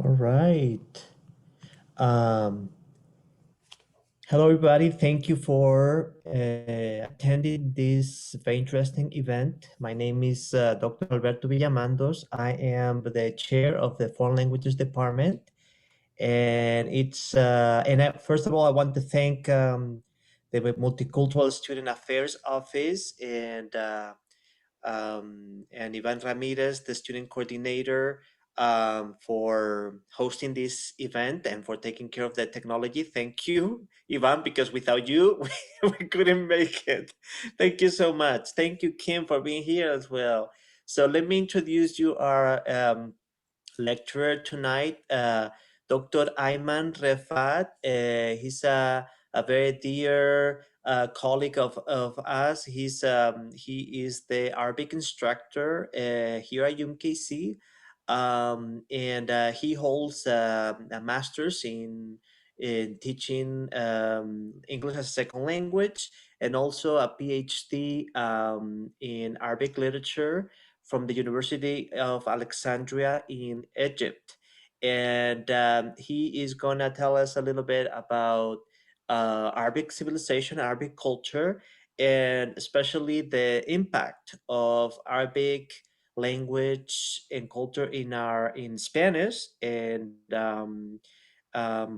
All right. Um, Hello, everybody. Thank you for attending this very interesting event. My name is Dr. Alberto Villamandos. I am the chair of the Foreign Languages Department. And first of all, I want to thank the Multicultural Student Affairs Office and Ivan Ramirez, the student coordinator, for hosting this event and for taking care of the technology. Thank you, Ivan, because without you, we couldn't make it. Thank you so much. Thank you, Kim, for being here as well. So let me introduce you our lecturer tonight, Dr. Ayman Refaat. He's a very dear colleague of us. He is the Arabic instructor here at UMKC, and he holds a master's in teaching English as a second language, and also a PhD in Arabic literature from the University of Alexandria in Egypt. And he is going to tell us a little bit about Arabic civilization, Arabic culture, and especially the impact of Arabic language and culture in Spanish, and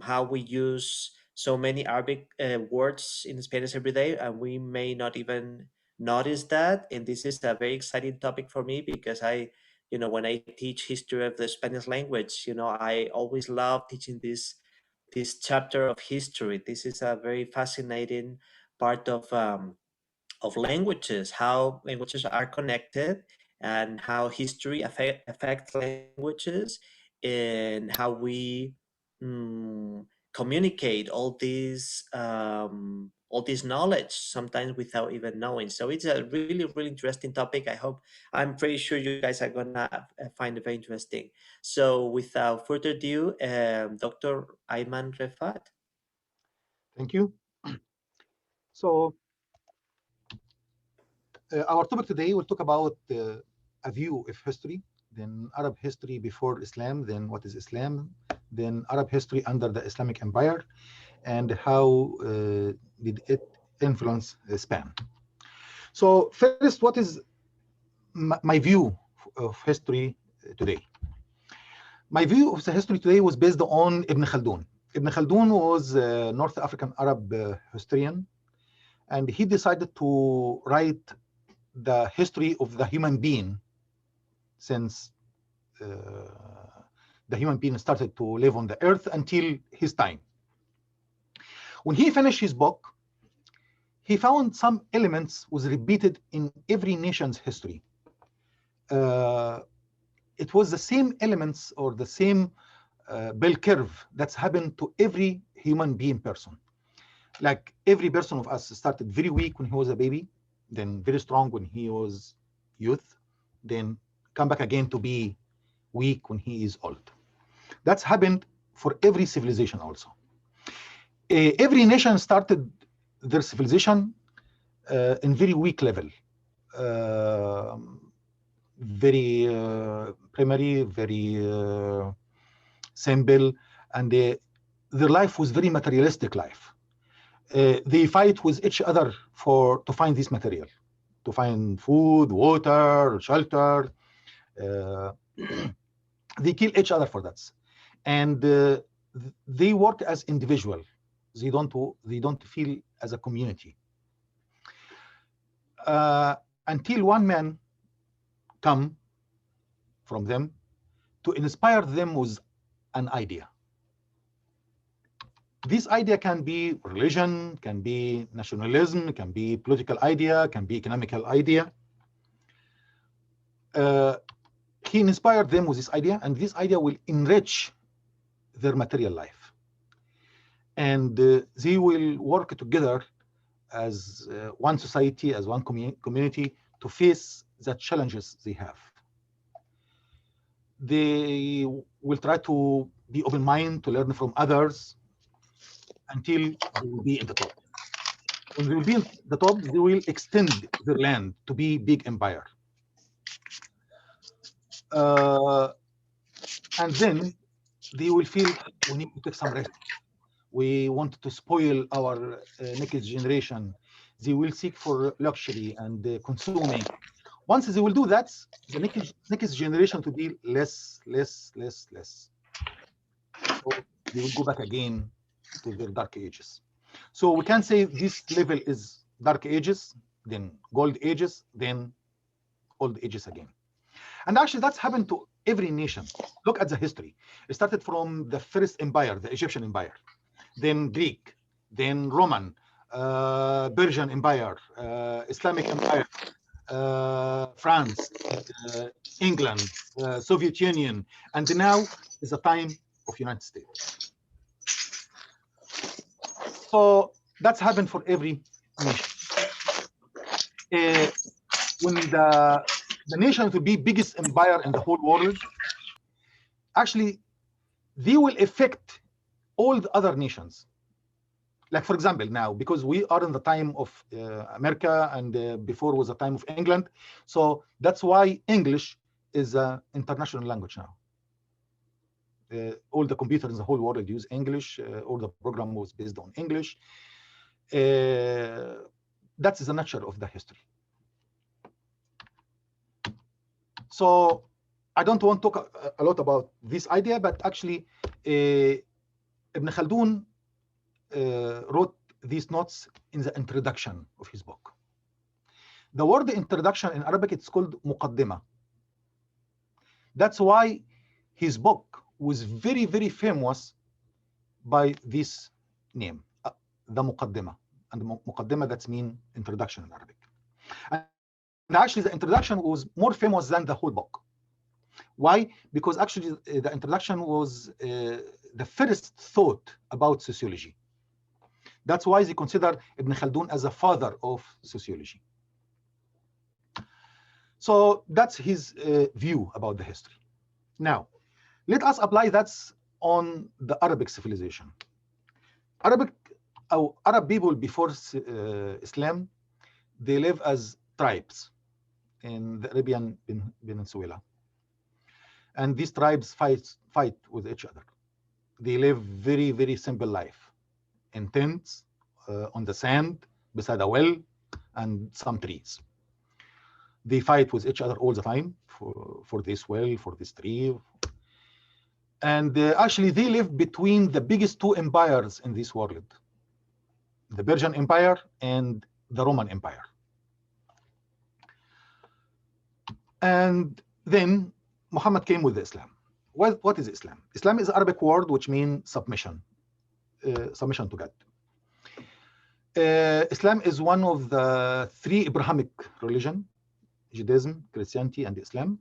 how we use so many Arabic words in Spanish every day, and we may not even notice that. And this is a very exciting topic for me because when I teach history of the Spanish language, I always love teaching this chapter of history. This is a very fascinating part of languages, how languages are connected, and how history affects languages, and how we communicate all this knowledge sometimes without even knowing. So it's a really, really interesting topic. I'm pretty sure you guys are gonna find it very interesting. So without further ado, Dr. Ayman Refaat. Thank you. So our topic today will talk about a view of history, then Arab history before Islam, then what is Islam, then Arab history under the Islamic Empire, and how did it influence Spain. So first, what is my view of history today? My view of the history today was based on Ibn Khaldun. Ibn Khaldun was a North African Arab historian, and he decided to write the history of the human being since the human being started to live on the earth until his time. When he finished his book, he found some elements was repeated in every nation's history. It was the same elements or the same bell curve that's happened to every human being person. Like every person of us started very weak when he was a baby, then very strong when he was youth, then come back again to be weak when he is old. That's happened for every civilization also. Every nation started their civilization in very weak level, very primary, very simple, and their life was very materialistic life. They fight with each other to find this material. to find food, water, shelter. Uh, they kill each other for that, and they work as individual. They don't feel as a community until one man come from them to inspire them with an idea. This idea can be religion, can be nationalism, can be political idea, can be economical idea. He inspired them with this idea, and this idea will enrich their material life. And they will work together as one society, as one community to face the challenges they have. They will try to be open-minded, to learn from others until they will be in the top. When they will be in the top, they will extend their land to be big empire. And then they will feel we need to take some rest. We want to spoil our next generation. They will seek for luxury and consuming. Once they will do that, the next generation to be less. So they will go back again to their dark ages. So we can say this level is dark ages, then gold ages, then old ages again. And actually that's happened to every nation. Look at the history. It started from the first empire, the Egyptian empire, then Greek, then Roman, Persian empire, Islamic empire, France, England, Soviet Union, and now is the time of United States. So that's happened for every nation. When the nation to be biggest empire in the whole world, actually, they will affect all the other nations. Like, for example, now, because we are in the time of America and before was the time of England. So that's why English is an international language now. All the computers in the whole world use English. All the program was based on English. That's the nature of the history. So I don't want to talk a lot about this idea, but actually Ibn Khaldun wrote these notes in the introduction of his book. The word introduction in Arabic, it's called muqaddimah. That's why his book was very, very famous by this name, the muqaddimah. And muqaddimah, that's mean introduction in Arabic. And actually the introduction was more famous than the whole book. Why? Because actually the introduction was the first thought about sociology. That's why they consider Ibn Khaldun as a father of sociology. So that's his view about the history. Now, let us apply that on the Arabic civilization. Arab people before Islam, they live as tribes in the Arabian Peninsula. And these tribes fight with each other. They live very, very simple life in tents, on the sand, beside a well, and some trees. They fight with each other all the time for this well, for this tree. And actually, they live between the biggest two empires in this world, the Persian Empire and the Roman Empire. And then Muhammad came with Islam. What is Islam? Islam is an Arabic word which means submission, submission to God. Islam is one of the three Abrahamic religions, Judaism, Christianity, and Islam.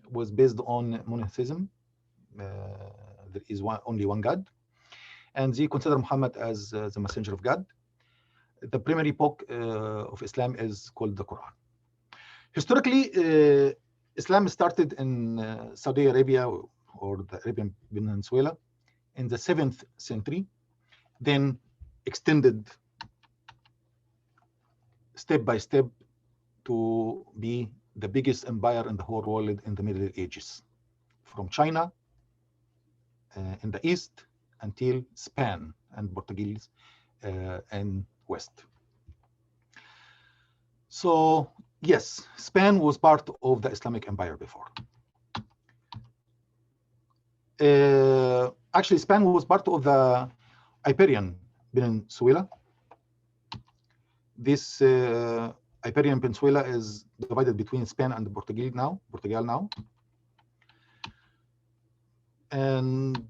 It was based on monotheism. There is only one God. And they consider Muhammad as the messenger of God. The primary book of Islam is called the Quran. Historically, Islam started in Saudi Arabia or the Arabian Peninsula in the 7th century, then extended step by step to be the biggest empire in the whole world in the Middle Ages, from China in the east until Spain and Portuguese in west. So Yes, Spain was part of the Islamic Empire before. Actually, Spain was part of the Iberian Peninsula. This Iberian Peninsula is divided between Spain and Portugal now. And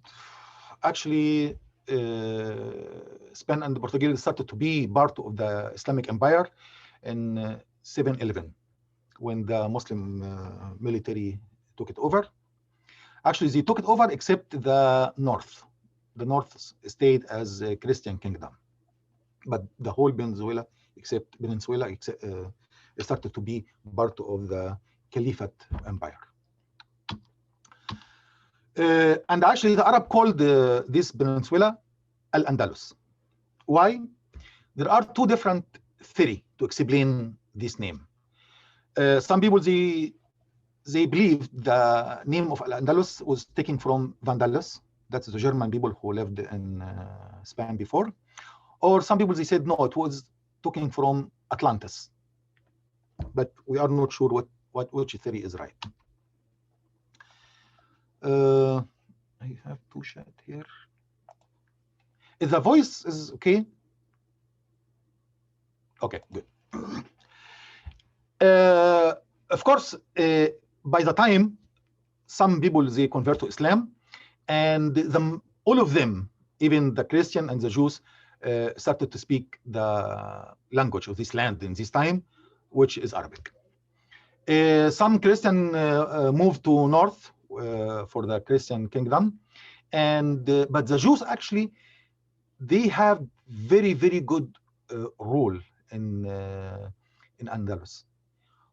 actually, Spain and Portugal started to be part of the Islamic Empire in 711, when the Muslim military took it over. Actually, they took it over except the north. The north stayed as a Christian kingdom, but the whole Venezuela, except started to be part of the Caliphate Empire. And actually, the Arab called this peninsula Al-Andalus. Why? There are two different theories to explain this name. Some people, they believe the name of Al-Andalus was taken from Vandalus. That's the German people who lived in Spain before. Or some people, they said, no, it was taken from Atlantis. But we are not sure which theory is right. I have to chat here. If the voice is okay? Okay, good. Of course, by the time some people, they convert to Islam, and all of them, even the Christian and the Jews, started to speak the language of this land in this time, which is Arabic. Some Christian moved to north for the Christian kingdom, but the Jews actually, they have very, very good role in Andalus.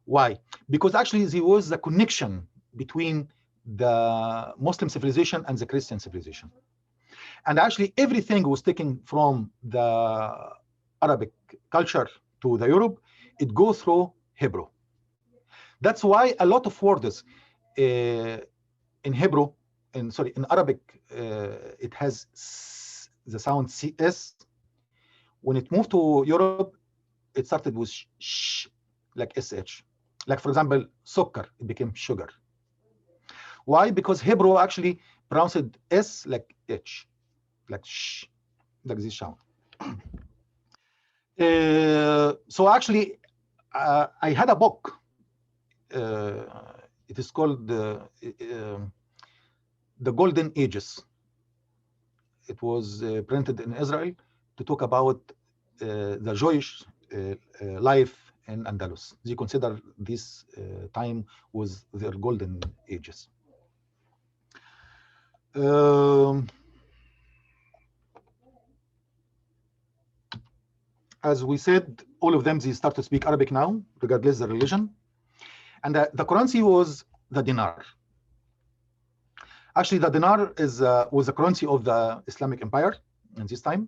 Why? Because actually there was a connection between the Muslim civilization and the Christian civilization. And actually everything was taken from the Arabic culture to the Europe, it goes through Hebrew. That's why a lot of words in Hebrew, in Arabic, it has the sound CS. When it moved to Europe, it started with sh, like SH. Like, for example, sukkar, it became sugar. Why? Because Hebrew actually pronounced S like H, like sh, like this sound. So actually, I had a book. It is called The Golden Ages. It was printed in Israel to talk about the Jewish life in Andalus. They consider this time was their golden ages. As we said, all of them, they start to speak Arabic now, regardless of the religion. And the currency was the dinar. Actually, the dinar was the currency of the Islamic Empire in this time.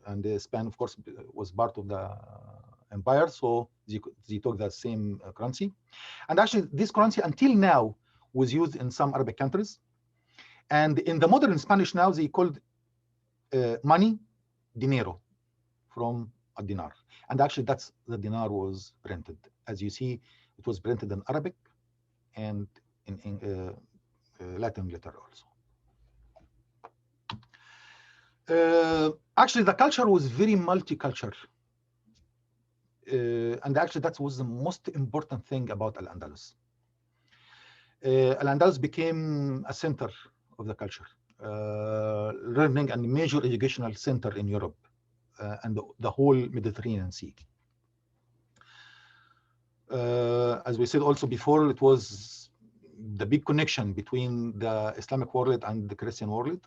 And Spain, of course, was part of the empire, so they took the same currency. And actually, this currency until now was used in some Arabic countries. And in the modern Spanish now, they called money dinero, from a dinar. And actually, that's the dinar was printed. As you see, it was printed in Arabic and in Latin letter also. Actually, the culture was very multicultural. And actually, that was the most important thing about Al-Andalus. Al-Andalus became a center of the culture, learning and major educational center in Europe and the whole Mediterranean Sea. As we said also before, it was the big connection between the Islamic world and the Christian world.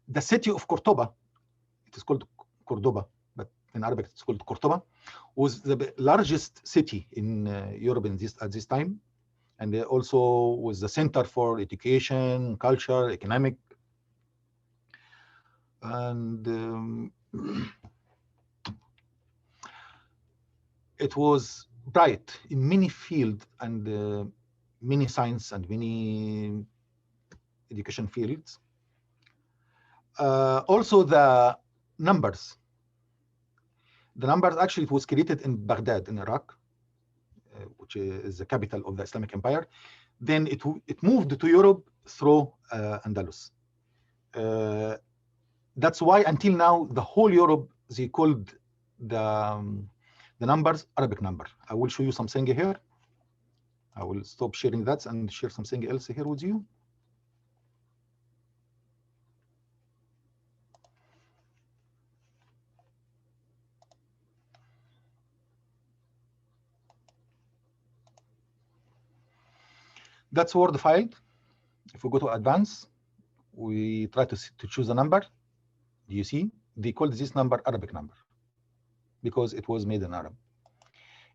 The city of Cordoba, it is called Cordoba, but in Arabic it's called Cordoba, was the largest city in Europe at this time, and also was the center for education, culture, economic, and it was bright in many fields and many science and many education fields. Also the numbers. The numbers actually, it was created in Baghdad in Iraq, which is the capital of the Islamic Empire. Then it moved to Europe through Andalus. That's why until now the whole Europe they called the numbers Arabic number. I will show you something here. I will stop sharing that and share something else here with you. That's Word file. If we go to advanced, we try to choose a number. You see, they called this number Arabic number because it was made in Arab.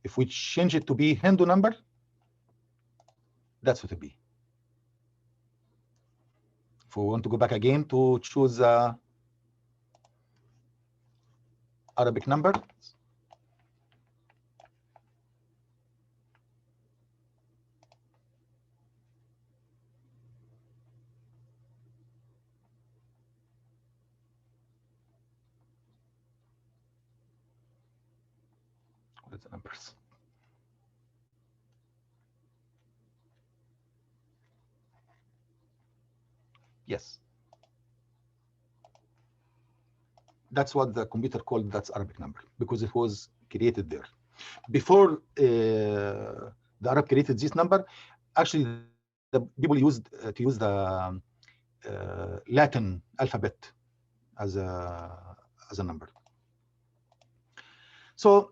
If we change it to be Hindu number, that's what it be. If we want to go back again to choose Arabic number, what is the numbers? Yes. That's what the computer called that's Arabic number because it was created there. Before the Arab created this number, actually the people used to use the Latin alphabet as a number. So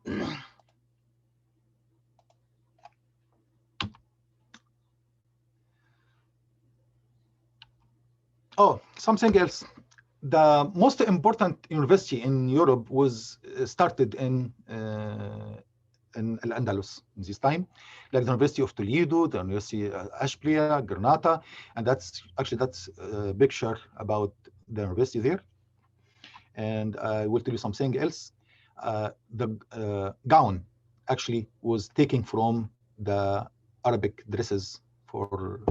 something else. The most important university in Europe was started in Al-Andalus in this time, like the University of Toledo, the University of Ashblia, Granada, and that's a picture about the university there. And I will tell you something else. The gown actually was taken from the Arabic dresses for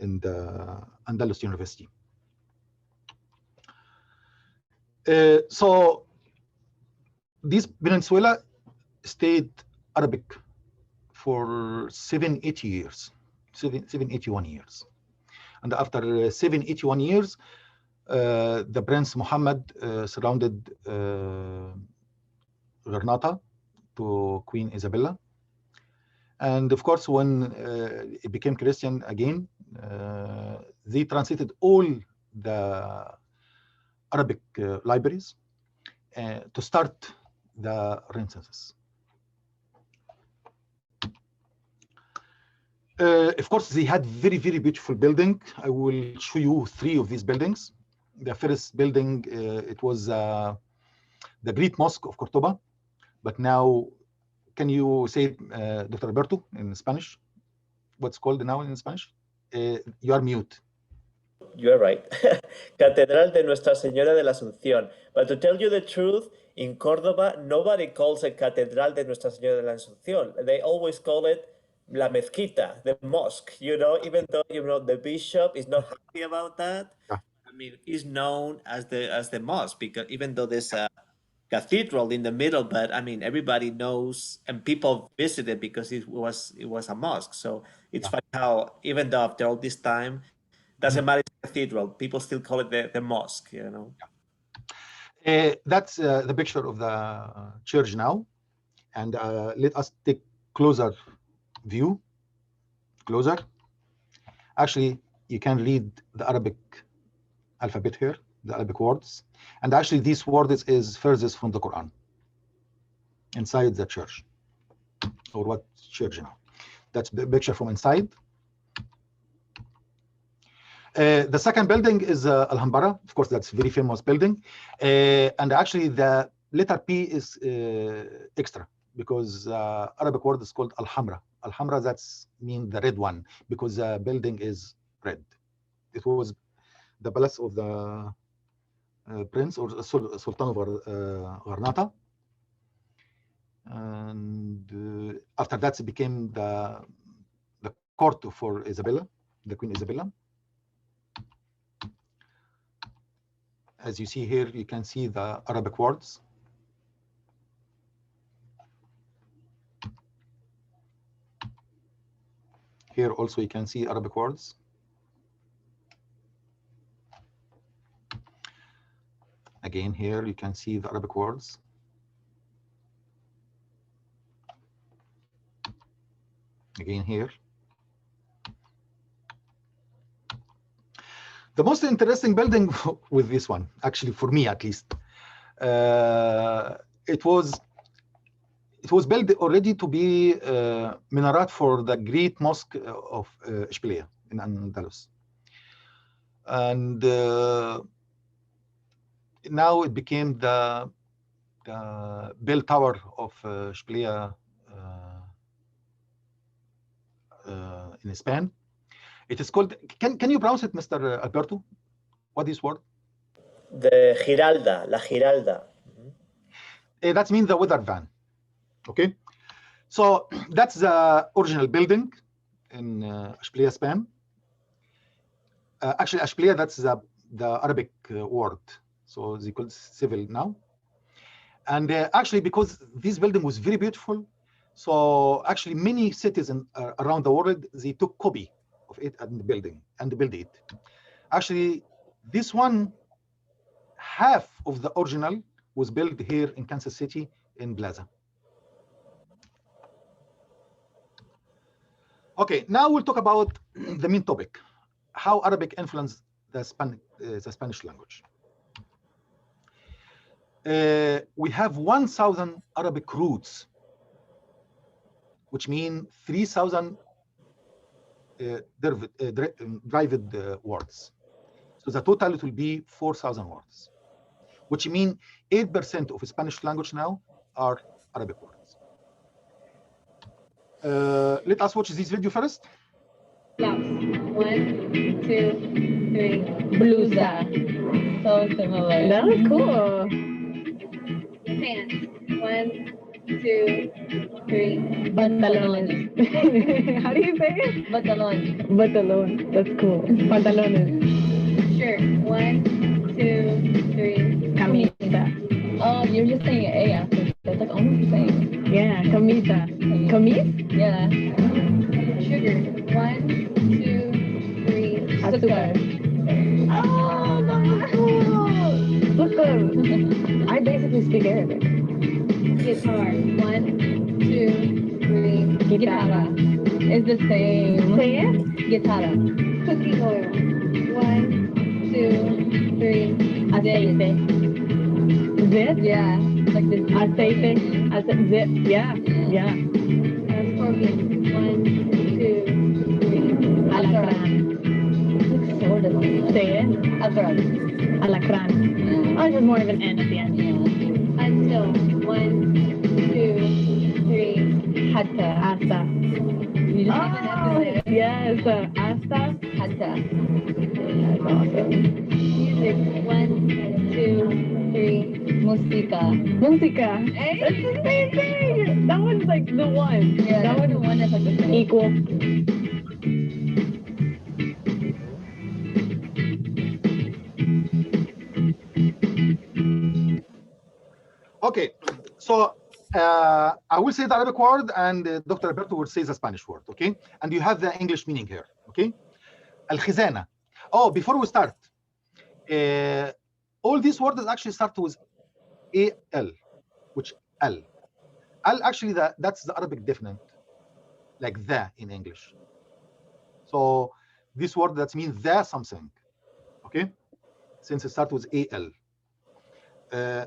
in the Andalus University. So this peninsula stayed Arabic for 780 years, 781 years. And after 781 years, the Prince Muhammad surrounded Granada to Queen Isabella. And of course, when it became Christian again, they translated all the Arabic libraries to start the Renaissance. Of course, they had very, very beautiful building. I will show you 3 of these buildings. The first building, it was the Great Mosque of Cordoba. But now, can you say, Dr. Alberto, in Spanish? What's called now in Spanish? You are mute. You're right. Catedral de Nuestra Señora de la Asunción. But to tell you the truth, in Córdoba, nobody calls it Catedral de Nuestra Señora de la Asunción. They always call it La Mezquita, the mosque, even though, the bishop is not happy about that. Yeah. I mean, it's known as the mosque because even though there's a cathedral in the middle, but I mean, everybody knows and people visit it because it was a mosque. So it's funny how even though after all this time, doesn't matter it's a cathedral, people still call it the mosque, That's the picture of the church now. And let us take closer view. Closer. Actually, you can read the Arabic alphabet here, the Arabic words. And actually, these words is furthest from the Quran inside the church. Or what church now? That's the picture from inside. The second building is Alhambra. Of course, that's a very famous building. And actually, the letter P is extra because Arabic word is called Alhambra. Alhambra, that's mean the red one because the building is red. It was the palace of the prince or sultan of Granada. And after that, it became the court for Isabella, the Queen Isabella. As you see here, you can see the Arabic words. Here also you can see Arabic words. Again, here you can see the Arabic words. Again here. The most interesting building with this one, actually for me at least, it was built already to be minaret for the great mosque of Ishbilia in Andalus. And now it became the bell tower of Ishbilia in Spain. It is called, can you pronounce it, Mr. Alberto? What is word? The Giralda, la Giralda. That means the weather van. Okay, so that's the original building in Ashbilia, Spain. Actually, Ashbilia, that's the Arabic word. So they call it civil now. And actually, because this building was very beautiful, so actually many cities around the world, they took copy of it and built it. Actually, this one, half of the original was built here in Kansas City in Plaza. Okay, now we'll talk about the main topic, how Arabic influenced the Spanish language. We have 1,000 Arabic roots, which mean 3,000 derived words. So the total it will be 4,000 words, which mean 8% of Spanish language now are Arabic words. Let us watch this video first. Blouse. 1, 2, 3. Blusa. So similar. That was cool. Pants. 1, 2, 3. Pantalones. How do you say it? Pantalon. Pantalon. That's cool. Pantalones. Shirt. 1, 2, 3. Camisa. Oh, you're just saying an A after. That's like almost the same. Yeah, camisa. Camis? Yeah. Sugar. 1, 2, 3. Azúcar. Oh, that was cool. Look good. I basically speak Arabic. Guitar. 1, 2, 3. Guitarra. It's the same. Say it? Guitarra. Cooking oil. 1, 2, 3. Aceite. Zip? Yeah. Like this. Aceite. Zip. Yeah. Yeah. Scorpion. 1, 2, 3. Alacran. Looks sort of like. Say it. Alacran. Alacran. Oh, there's more of an N at the end. Yeah. Until. 1, 2, 3. Hatta. Asta. You just have to do it. Yes. Asta. Hatta. That's awesome. Music. 1, 2, 3. Música. Música. Hey. That's the same thing. That one's like the one. Yeah, that one's the one that's like the same. Equal. Okay, so I will say the Arabic word and Dr. Alberto will say the Spanish word, okay? And you have the English meaning here, okay? Al-Khizana. Oh, before we start, all these words actually start with A-L, which L. Al actually, that's the Arabic definite, like the in English. So this word that means the something, okay? Since it starts with A-L.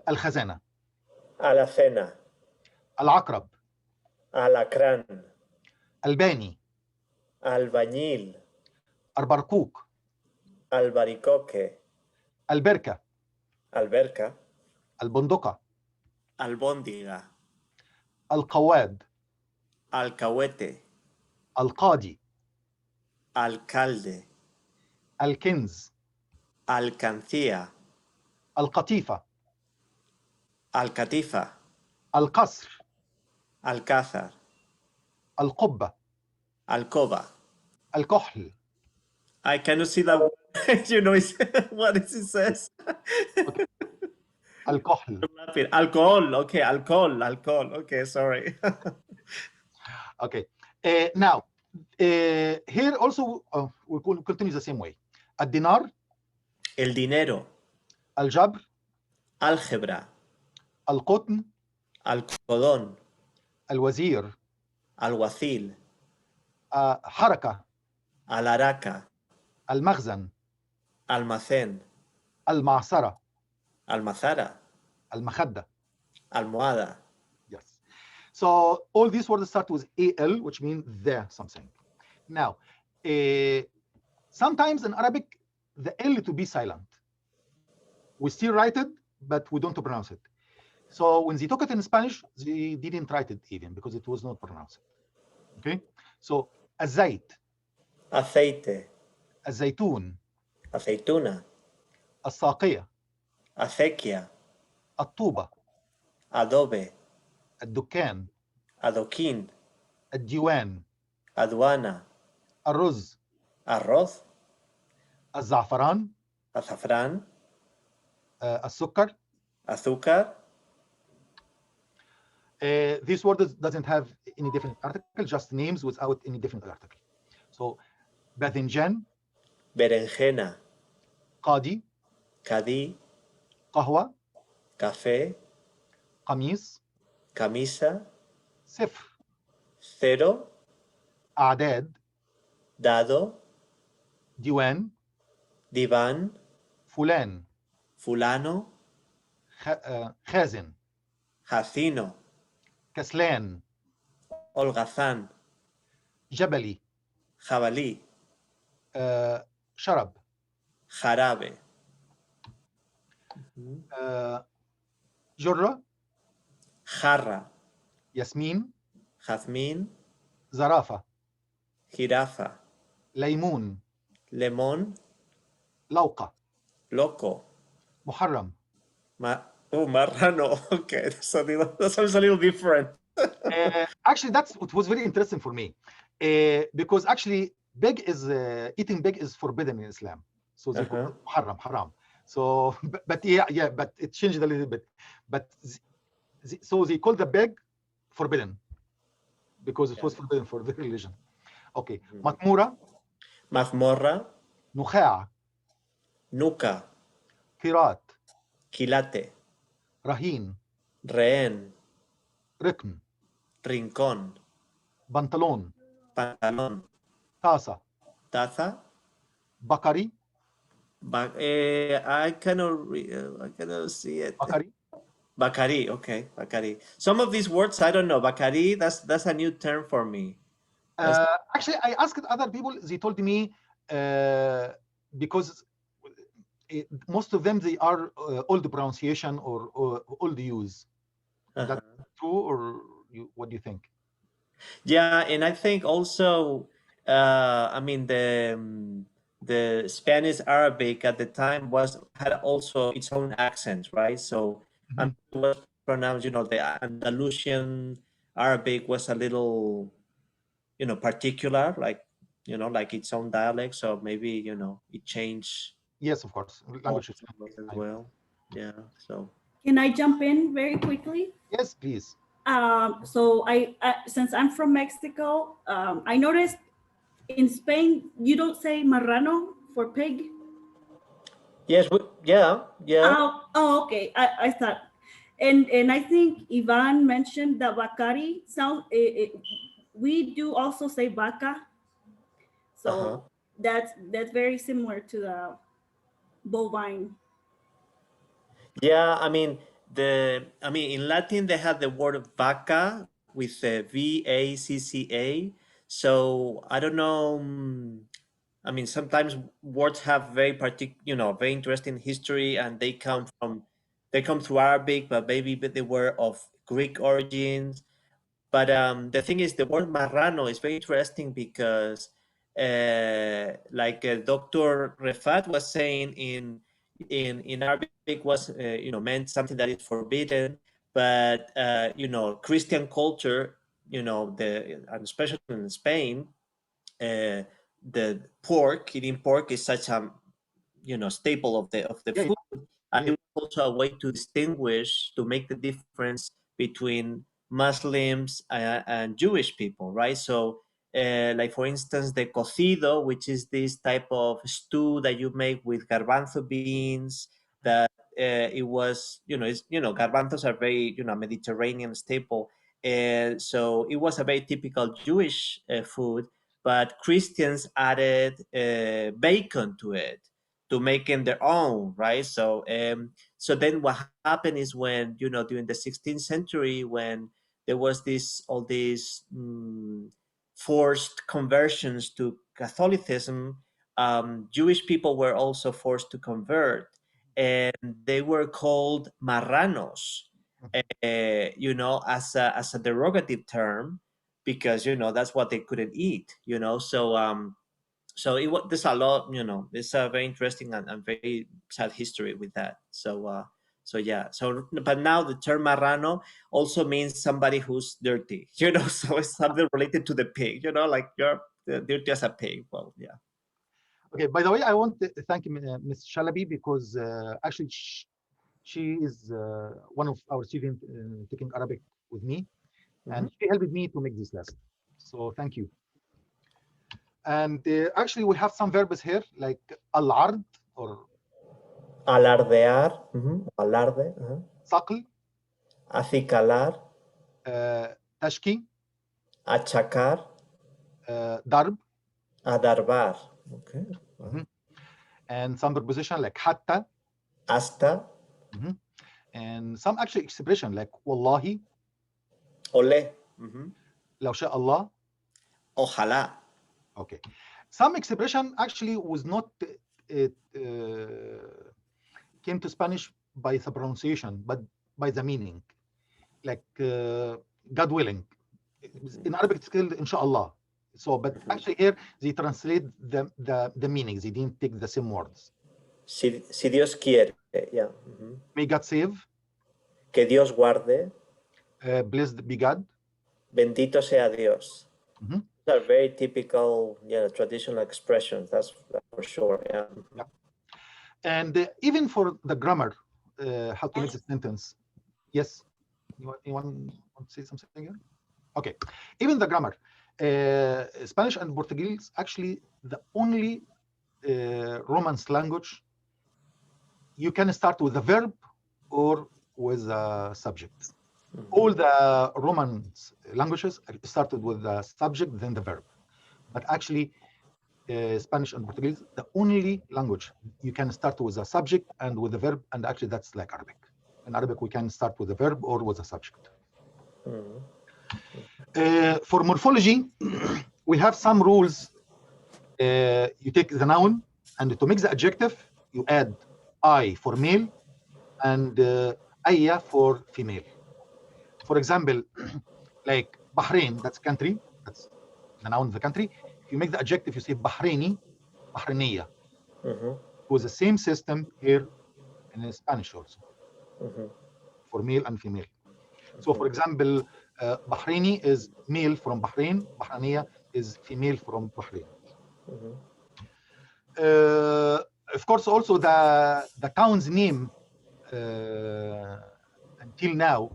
Al-Khazana. Alacena. Al-Aqrab. Alacrán. Albani. Albañil. Arbarkuk. Albaricoque. Alberca. Alberca. Albondoka. Albóndiga. Alqawad. Alcahuete. Alqadi. Alcalde. Alkinz. Alcancía. Alqatifa. Alcatifa. Alqasr. Alcázar. Alqubba. Alcoba. Alkohl. I cannot see that. You know what it says. Okay. Alkohl. Alcohol. Okay, alcohol. Okay, sorry. Okay. Now, Here also, we will continue the same way. الدينار, El dinero. الجبر, Álgebra. القطن, Algodón. الوزير, Alguacil. حركة, Alaraca. المخزن, Almacén. المعصرة, Almazara. المخدة. Almohada. Yes. So all these words start with al, which means the something. Now, sometimes in Arabic, the l to be silent. We still write it, but we don't pronounce it. So when they took it in Spanish, they didn't write it even because it was not pronounced. Okay. So الزيت, Aceite. الزيتون, Aceituna. الساقية, Acequia. الطوبة, Adobe. الدكان, Adoquín. الديوان, Aduana. الرز, Arroz. الزعفران, Azafrán. السكر. Azúcar. This word doesn't have any different article, just names without any different article. So باذنجان, Berenjena. قاضي, Cadí. قهوة, Café. قميص, Camisa. صفر, Cero. أعداد, Dado. ديوان, Diván. فلان, Fulano. خازن, Jacino. كسلان, Holgazán. جبلي, Jabalí. شرب, Jarabe. جرة, Jarra. ياسمين, Jazmín. زرافة, Jirafa. ليمون, Lemón. لوقة, Loco. محرم. Marrano. Okay, that sounds a little different. Actually, that's what was very interesting for me, because actually, eating pig is forbidden in Islam. So they call it haram. So, but it changed a little bit. But so they call the pig forbidden because it was forbidden for the religion. Okay, matmura, Mazmorra. نخاع, Nuca. قيراط, Quilate. رهين, Rehén. ركن, Rincón. بنطلون, Pantalón. طاسة, Taza. بقري, I cannot see it. بقري. Bacari, okay, Bacari. Some of these words I don't know. Bacari, that's a new term for me. Actually, I asked other people. They told me because most of them they are old pronunciation or old use. Is that true, or what do you think? Yeah, and I think also, I mean the Spanish Arabic at the time had also its own accent, right? So it was pronounced, the Andalusian Arabic was a little, particular, like its own dialect. So maybe it changed. Yes, of course, language as well. Yeah. So. Can I jump in very quickly? Yes, please. So I since I'm from Mexico, I noticed in Spain you don't say marrano for pig. Yes. Yeah. Oh, okay. I thought, and I think Ivan mentioned that bacari sound. We do also say vaca, so that's very similar to the bovine. Yeah, I mean in Latin they have the word vaca with VACCA. So I don't know. I mean, sometimes words have very very interesting history, and they come through Arabic, but maybe they were of Greek origins. But the thing is, the word marrano is very interesting because, like Dr. Refat was saying, in Arabic was meant something that is forbidden, but Christian culture, and especially in Spain, the eating pork is such a staple of the food, and it was also a way to distinguish, to make the difference between Muslims and Jewish people, right? So Like for instance, the cocido, which is this type of stew that you make with garbanzo beans. That it was, it's, garbanzos are very, Mediterranean staple, and so it was a very typical Jewish food. But Christians added bacon to it to make it their own, right? So then what happened is when, during the 16th century, when there was all these forced conversions to Catholicism, Jewish people were also forced to convert, and they were called marranos, as a derogative term, because that's what they couldn't eat. So there's a lot, there's a very interesting and very sad history with that. So yeah. So but now the term marrano also means somebody who's dirty, so it's something related to the pig, like you're dirty as a pig. Well, yeah. Okay, by the way, I want to thank Ms. Shalabi, because actually she is one of our students taking Arabic with me, and she helped me to make this lesson. So thank you. And actually, we have some verbs here like al-ard or alardear, alarde, saql, acicalar, tashki, achacar, darb, adarbar. Okay. And some preposition like hatta, hasta, and some actually expression like wallahi, ole, law sha Allah, ojalá. Okay, some expression actually was not came to Spanish by the pronunciation, but by the meaning, like God willing. In Arabic it's called inshallah. So, but actually here they translate the meanings. They didn't take the same words. Si Dios quiere, yeah. May God save. Que Dios guarde. Blessed be God. Bendito sea Dios. Those are very typical, traditional expressions. That's for sure. Yeah. And even for the grammar, how to make the sentence. Yes. You want to say something here? Okay. Even the grammar. Spanish and Portuguese actually the only Romance language you can start with a verb or with a subject. All the Romance languages started with the subject, then the verb. But actually, Spanish and Portuguese, the only language you can start with a subject and with a verb, and actually that's like Arabic. In Arabic, we can start with a verb or with a subject. For morphology, we have some rules. You take the noun, and to make the adjective, you add I for male and ayya for female. For example, like Bahrain, that's country, that's the noun of the country. If you make the adjective, you say Bahraini, Bahrainiya. It was the same system here in Spanish also, for male and female. So for example, Bahraini is male from Bahrain, Bahrainiya is female from Bahrain. Of course, also the town's name until now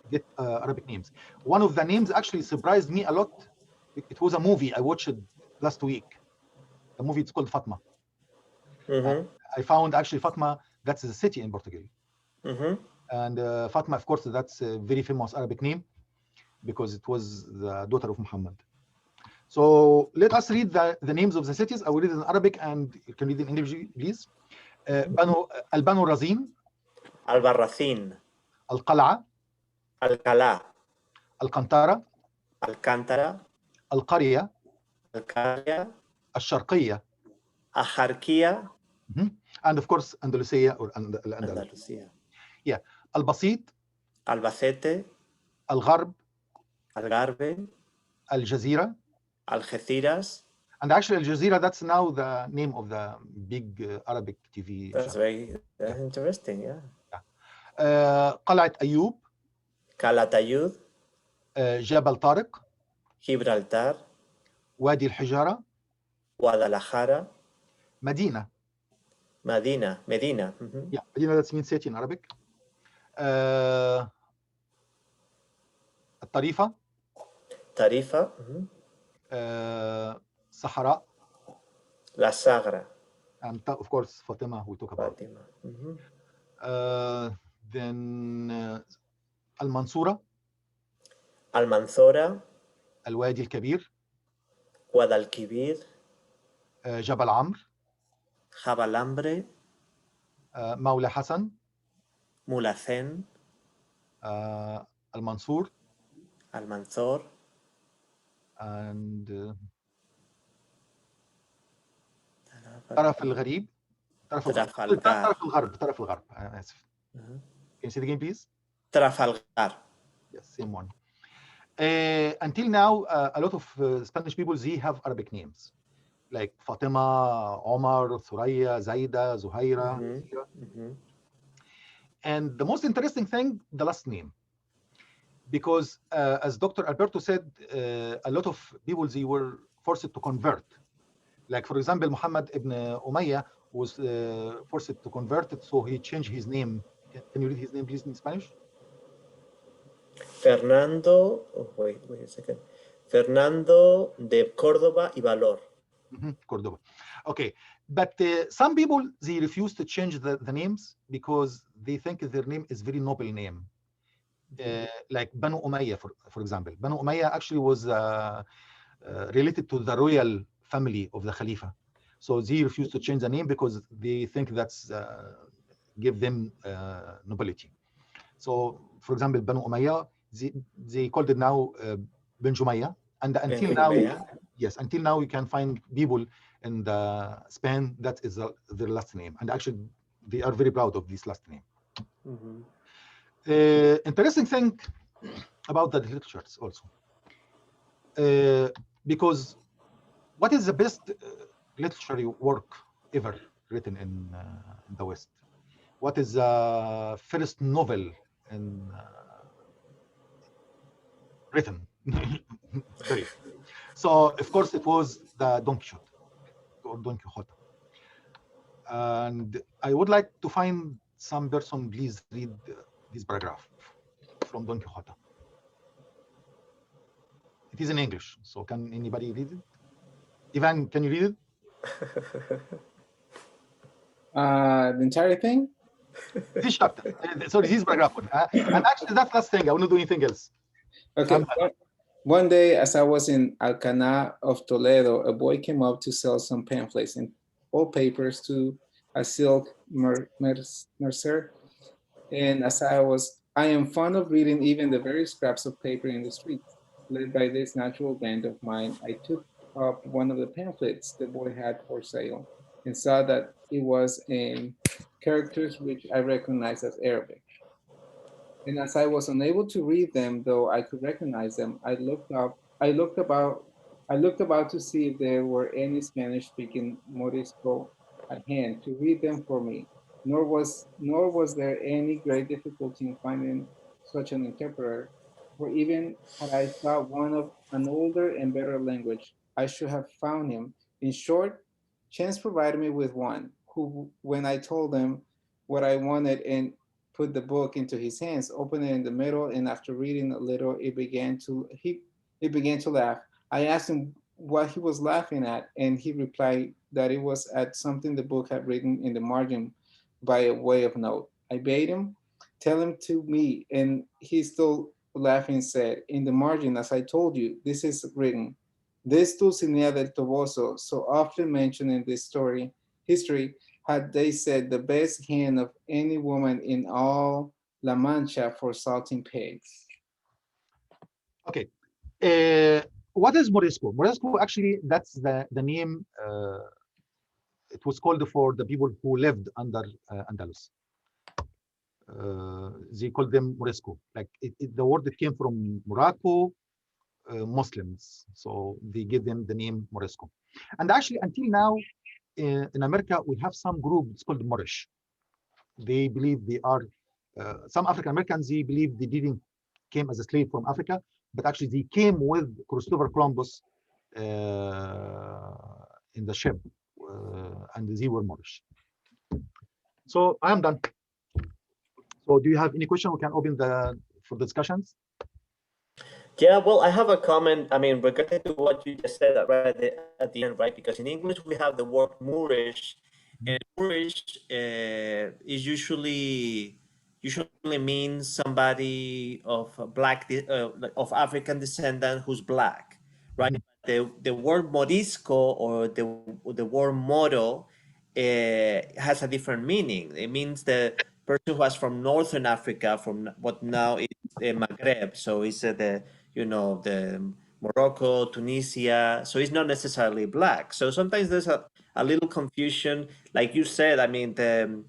get Arabic names. One of the names actually surprised me a lot. It was a movie I watched last week. The movie it's called Fatma. I found actually Fatma, that's a city in Portugal. And Fatma, of course, that's a very famous Arabic name because it was the daughter of Muhammad. So let us read the names of the cities. I will read in Arabic and you can read in English, please. Al-Banu Razin, Albarracín, Al-Qal'a, Alcalá, Al-Qantara, Alcántara, Al-Qarya, Alcaria, Al-Sharqiyya, Ajarquía, and of course Andalusia or Al-Andalus. Andalucía. Yeah, Al-Basit, Albacete, Al-Gharb, Algarve, Al-Jazeera, Algeciras. And actually, Al Jazeera, that's now the name of the big Arabic TV. That's very interesting, yeah. Qalat Ayub, Calatayud, Jabal Tariq, Gibraltar, Wadi al-Hijara, Guadalajara, Medina. Medina. Yeah, Medina, that means city in Arabic. Al-Tarifa, Tarifa. Sahara, La Sagra. and of course Fatima we talk about. Fatima. Then Al-Mansura, Almanzora. Al-Wadi Al-Kabir, Guadalquivir. Jabal Amr, Jabalambre. Maula Hassan, Mulacén. Al-Mansur, Almanzor. and Taraf Al-Gharib, Trafalgar. Taraf Al-Gharb. آسف. Can you see the game, please? Trafalgar. Yes, same one. Until now, a lot of Spanish people, they have Arabic names, like Fatima, Omar, Thuraya, Zaida, Zuhaira. And the most interesting thing, the last name. Because as Dr. Alberto said, a lot of people, they were forced to convert. Like, for example, Muhammad ibn Umayyah was forced to convert it, so he changed his name. Can you read his name, please, in Spanish? Fernando, wait a second. Fernando de Córdoba y Valor. Cordoba. Okay, but some people, they refuse to change the names because they think their name is very noble name. Like Banu Umayyah, for example. Banu Umayyah actually was related to the royal family of the Khalifa. So they refuse to change the name because they think that's give them nobility. So, for example, Banu Umayyah, they called it now Ben Jumayyah. And until now, yes, until now you can find people in the Spain that is their last name. And actually, they are very proud of this last name. Interesting thing about the literatures also. Because what is the best literary work ever written in the West? What is the first novel written? So, of course, it was the Don Quixote or Don Quixote. And I would like to find some person, please read this paragraph from Don Quixote. It is in English, so can anybody read it? Ivan, can you read it? The entire thing? This chapter. Sorry, this paragraph. And actually, that's last thing. I will not do anything else. Okay. One day, as I was in Alcalá of Toledo, a boy came up to sell some pamphlets and old papers to a silk mercer. And as I am fond of reading even the very scraps of paper in the street. Led by this natural bent of mine, I took up one of the pamphlets the boy had for sale and saw that it was in characters which I recognized as Arabic. And as I was unable to read them, though I could recognize them, I looked about to see if there were any Spanish-speaking Morisco at hand to read them for me. Nor was there any great difficulty in finding such an interpreter, for even had I thought one of an older and better language, I should have found him. In short, chance provided me with one, who, when I told him what I wanted and put the book into his hands, opened it in the middle, and after reading a little, it began to laugh. I asked him what he was laughing at, and he replied that it was at something the book had written in the margin by a way of note. I bade him tell him to me, and he still laughing said, in the margin, as I told you, this is written, this Dulcinea del Toboso, so often mentioned in this history, had they said the best hand of any woman in all La Mancha for salting pigs. Okay. What is Morisco? Morisco, actually, that's the name it was called for the people who lived under Andalus. They called them Morisco. Like the word that came from Morocco, Muslims. So they give them the name Morisco. And actually, until now, in America, we have some group, it's called Moorish. They believe they are, some African Americans, they believe they didn't came as a slave from Africa, but actually they came with Christopher Columbus in the ship, and they were Moorish. So I am done. So do you have any question? We can open for discussions. Yeah, well, I have a comment. I mean, regarding to what you just said right at the end, right? Because in English we have the word Moorish, and Moorish is usually means somebody of a like of African descent who's black, right? Mhm. The word Morisco or the word Moro has a different meaning. It means the person who was from Northern Africa, from what now is Maghreb. So it's the the Morocco, Tunisia. So it's not necessarily black. So sometimes there's a little confusion. Like you said, I mean the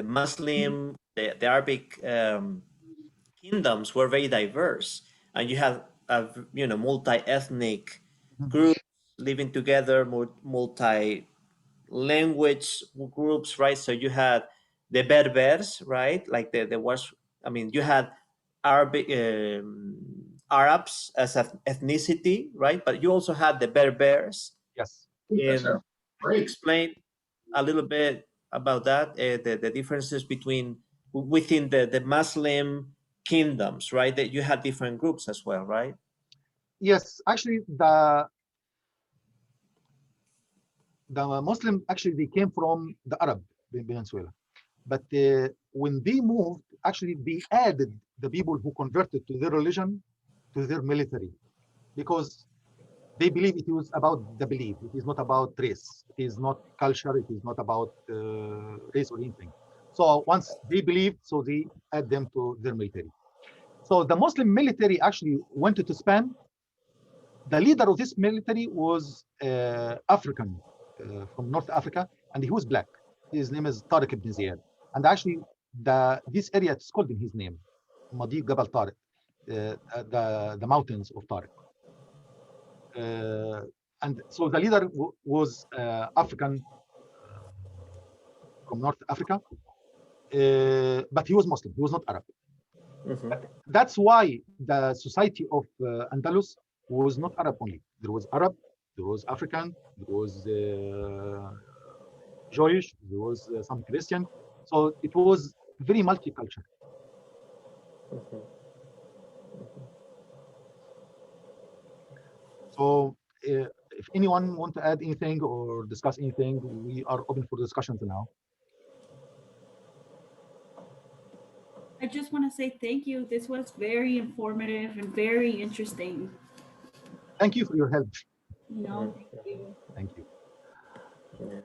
Muslim, the Arabic kingdoms were very diverse, and you had multi-ethnic Mhm. groups living together, multi language groups, right? So you had the Berbers, right? Like there was, I mean, you had Arabic Arabs as an ethnicity, right? But you also had the Berbers. Yes. And can you explain a little bit about that, the differences between within the Muslim kingdoms, right? That you had different groups as well, right? Yes, actually, the Muslim actually they came from the Arab Peninsula, but when they moved, actually they added the people who converted to their religion to their military because they believe it was about the belief. It is not about race. It is not culture. It is not about race or anything. So once they believed, so they add them to their military. So the Muslim military actually went to Spain. The leader of this military was African from North Africa, and he was black. His name is Tariq ibn Ziyad. And actually, this area is called in his name, Madi Gabal Tariq, the mountains of Tariq. And so the leader was African from North Africa, but he was Muslim. He was not Arab. Mm-hmm. But that's why the society of Andalus was not Arab only. There was Arab, there was African, there was Jewish, there was some Christian. So it was very multicultural. Mm-hmm. So if anyone want to add anything or discuss anything, we are open for discussions now. I just want to say thank you. This was very informative and very interesting. Thank you for your help. No, thank you. Thank you. Yeah.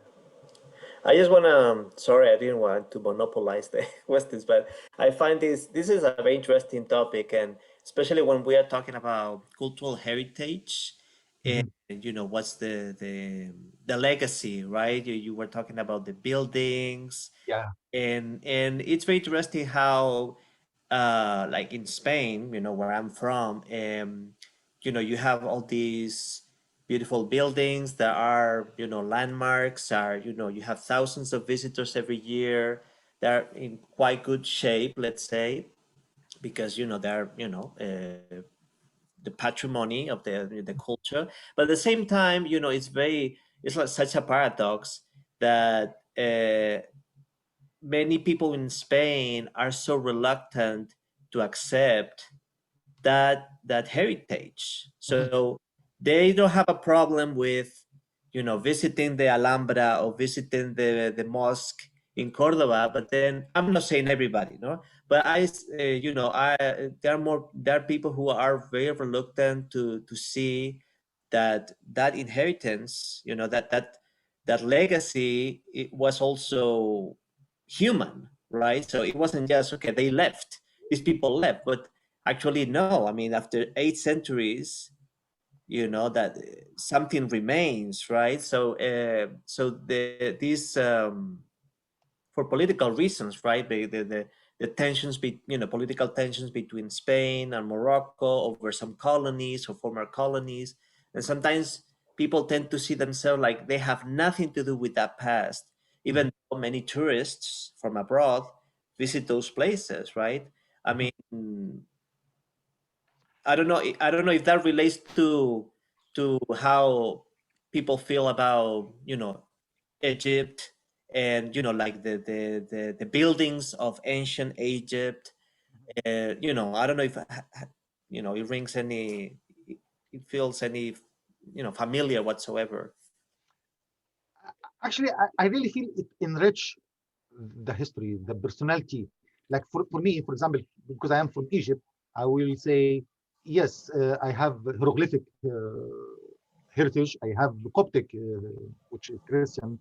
I just want to, sorry, I didn't want to monopolize the questions, but I find this is a very interesting topic, and especially when we are talking about cultural heritage, and Mhm. what's the legacy, right? You were talking about the buildings, Yeah. and it's very interesting how like in Spain, where I'm from, you have all these beautiful buildings that are, landmarks are, you have thousands of visitors every year. They're in quite good shape, let's say, because, they're, the patrimony of the culture. But at the same time, it's like such a paradox that many people in Spain are so reluctant to accept that heritage. Mhm. So they don't have a problem with, visiting the Alhambra or visiting the mosque in Cordoba. But then I'm not saying everybody, no, but there are people who are very reluctant to see that inheritance, that legacy, it was also human, right? So it wasn't just okay, they left, these people left, but actually no. I mean, after 8 centuries, that something remains, right? So these for political reasons, right? The tensions, political tensions between Spain and Morocco over some colonies or former colonies, and sometimes people tend to see themselves like they have nothing to do with that past, Mhm. even though many tourists from abroad visit those places, right? I Mhm. mean, I don't know. I don't know if that relates to how people feel about Egypt, and like the buildings of ancient Egypt, You know, I don't know if you know, it rings any, it feels any, you know, familiar whatsoever. Actually, I really feel it enrich the history, the personality. Like for me, for example, because I am from Egypt, I will say, yes, I have hieroglyphic heritage. I have Coptic, which is Christian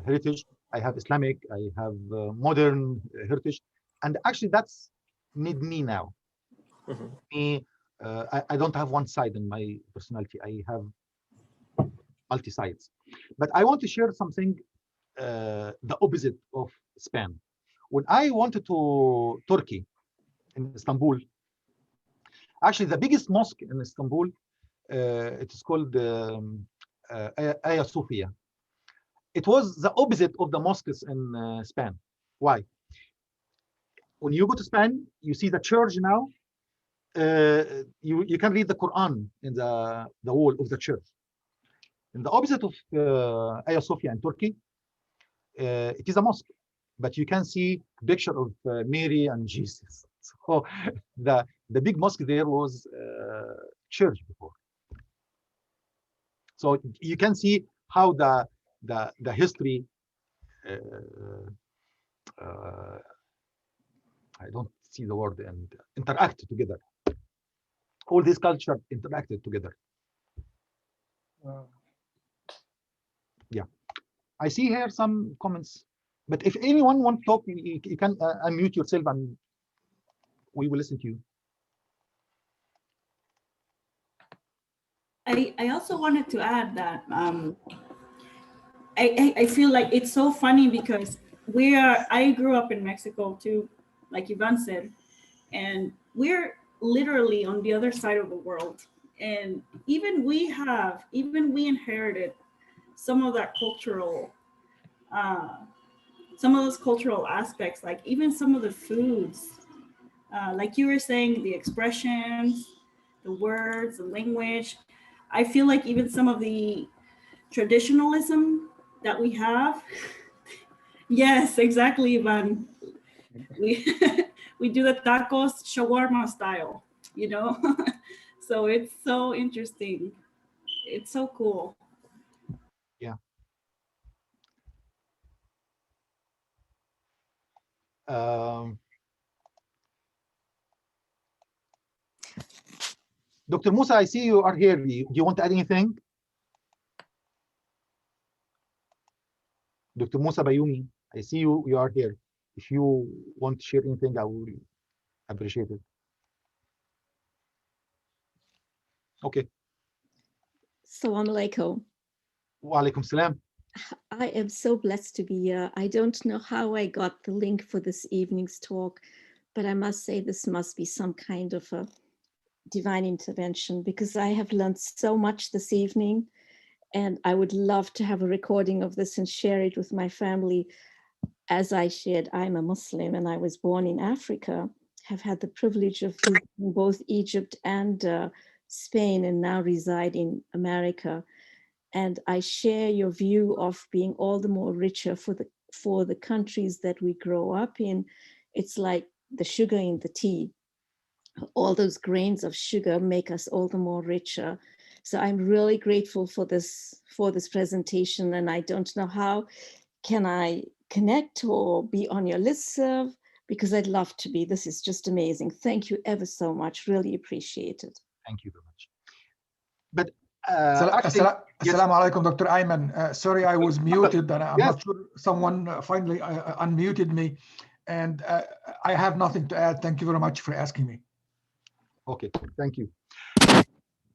heritage. I have Islamic. I have modern heritage. And actually, that's made me now. Me, I don't have one side in my personality. I have multi sides. But I want to share something the opposite of Spain. When I wanted to Turkey in Istanbul, actually the biggest mosque in Istanbul, it is called Hagia Sophia. It was the opposite of the mosques in Spain. Why? When you go to Spain, you see the church now. You can read the Quran in the wall of the church. In the opposite of Hagia Sophia in Turkey, it is a mosque, but you can see picture of Mary and Jesus. So the big mosque there was church before. So you can see how the history. I don't see the word, and interact together. All these cultures interacted together. Yeah, I see here some comments, but if anyone wants to talk, you can unmute yourself and we will listen to you. I also wanted to add that I feel like it's so funny because I grew up in Mexico too, like Ivan said, and we're literally on the other side of the world. And even we inherited some of that cultural, some of those cultural aspects, like even some of the foods, like you were saying, the expressions, the words, the language. I feel like even some of the traditionalism that we have. Yes, exactly, Ivan. We we do the tacos shawarma style, you know. So it's so interesting. It's so cool. Yeah. Dr. Musa, I see you are here. Do you want to add anything? Dr. Musa Bayumi, I see you are here. If you want to share anything, I will appreciate it. Okay. Assalamu alaikum. Wa alaikum salam. I am so blessed to be here. I don't know how I got the link for this evening's talk, but I must say this must be some kind of a divine intervention because I have learned so much this evening, and I would love to have a recording of this and share it with my family. As I shared, I'm a Muslim and I was born in Africa, have had the privilege of visiting both Egypt and Spain, and now reside in America. And I share your view of being all the more richer for the countries that we grow up in. It's like the sugar in the tea. All those grains of sugar make us all the more richer. So I'm really grateful for this presentation, and I don't know how can I connect or be on your listserv, because I'd love to be. This is just amazing. Thank you ever so much. Really appreciate it. Thank you very much. But Assalamu alaikum, Dr. Ayman. Sorry, I was muted, and I'm not sure someone finally unmuted me. And I have nothing to add. Thank you very much for asking me. Okay, thank you.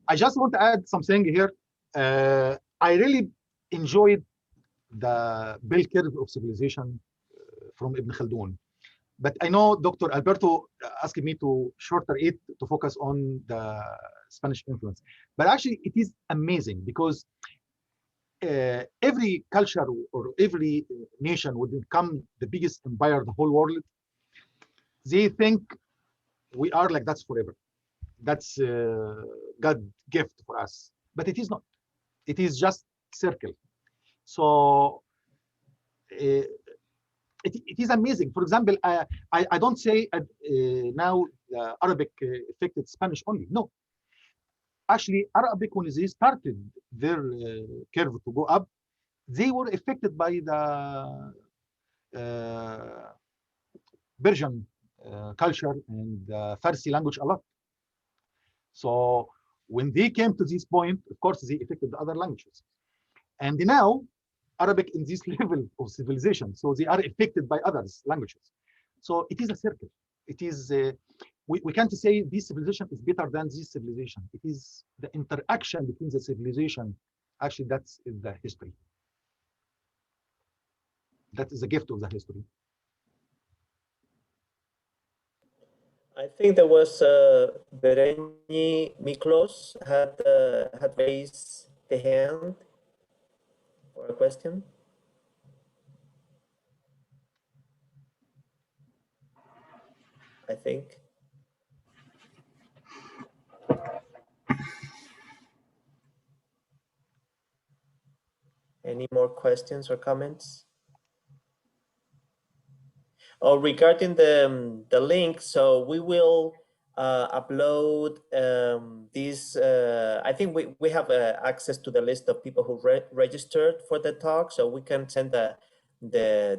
I just want to add something here. I really enjoyed the bell curve of civilization from Ibn Khaldun. But I know Dr. Alberto asked me to shorter it to focus on the Spanish influence. But actually, it is amazing because every culture or every nation would become the biggest empire of the whole world. They think we are like that forever. That's God's gift for us. But it is not. It is just circle. So it it is amazing. For example, I don't say now Arabic affected Spanish only. No, actually, Arabic, when they started their curve to go up, they were affected by the Persian culture and Farsi language a lot. So when they came to this point, of course, they affected the other languages. And now Arabic in this level of civilization, so they are affected by others languages. So it is a circle. It is we can't say this civilization is better than this civilization. It is the interaction between the civilization. Actually, that's the history. That is the gift of the history. I think there was Bereni Miklos had raised the hand for a question. I think. Any more questions or comments? Oh, regarding the link, so we will upload this. I think we have access to the list of people who registered for the talk, so we can send the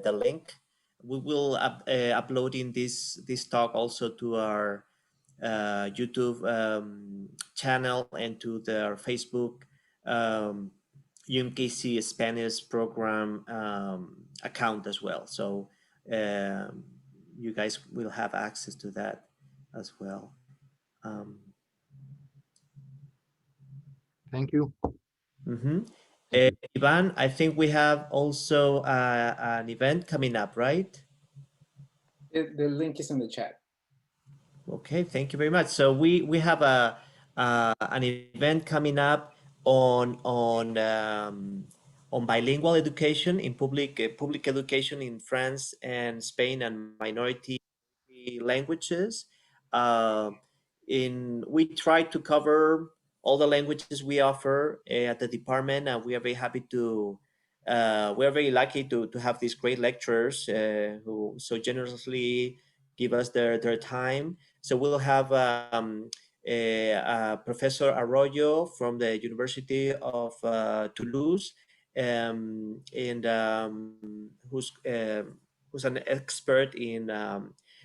link. We will uploading this talk also to our YouTube channel and to their Facebook UMKC Spanish program account as well. So you guys will have access to that as well. Thank you. Ivan, I think we have also an event coming up, right? The link is in the chat. Okay, thank you very much. So we have an event coming up on bilingual education in public education in France and Spain and minority languages. We try to cover all the languages we offer at the department, and we are very happy to. We are very lucky to have these great lecturers who so generously give us their time. So we'll have Professor Arroyo from the University of Toulouse, and who's an expert in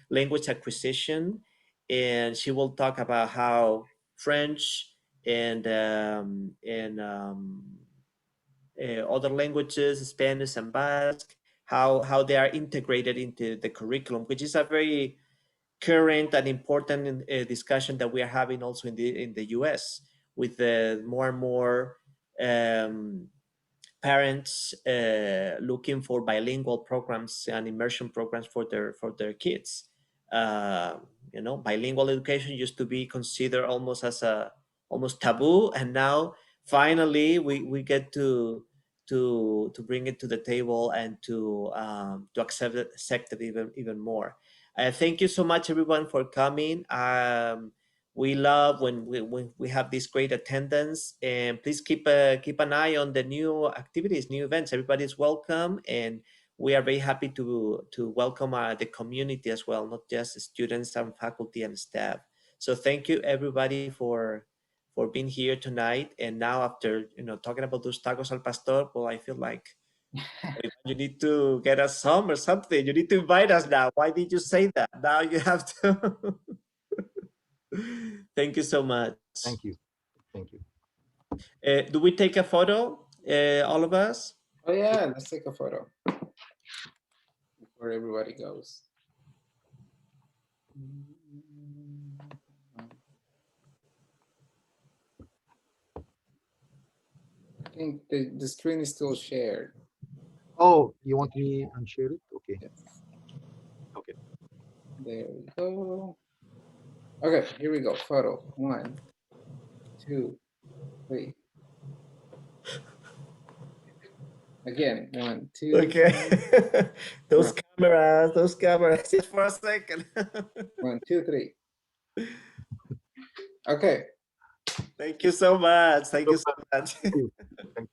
language acquisition, and she will talk about how French and other languages, Spanish and Basque, how they are integrated into the curriculum, which is a very current and important discussion that we are having also in the US with more and more parents looking for bilingual programs and immersion programs for their kids. Bilingual education used to be considered almost as almost taboo, and now finally we get to bring it to the table and to accept it even more. Thank you so much, everyone, for coming. We love when we have this great attendance, and please keep an eye on the new activities, new events. Everybody's welcome, and we are very happy to welcome the community as well, not just students and faculty and staff. So thank you, everybody, for being here tonight. And now, after talking about those tacos al pastor, well, I feel like you need to get us some or something. You need to invite us now. Why did you say that? Now you have to. Thank you so much. Thank you. Thank you. Do we take a photo, all of us? Oh yeah, let's take a photo before everybody goes. I think the screen is still shared. Oh, you want me to unshare it? Okay. Yes. Okay. There we go. Okay, here we go. Photo 1, 2, 3. Again, 1, 2. Okay. Those cameras, just for a second. 1, 2, 3. Okay. Thank you so much. Thank you so much. Thank you. Thank you.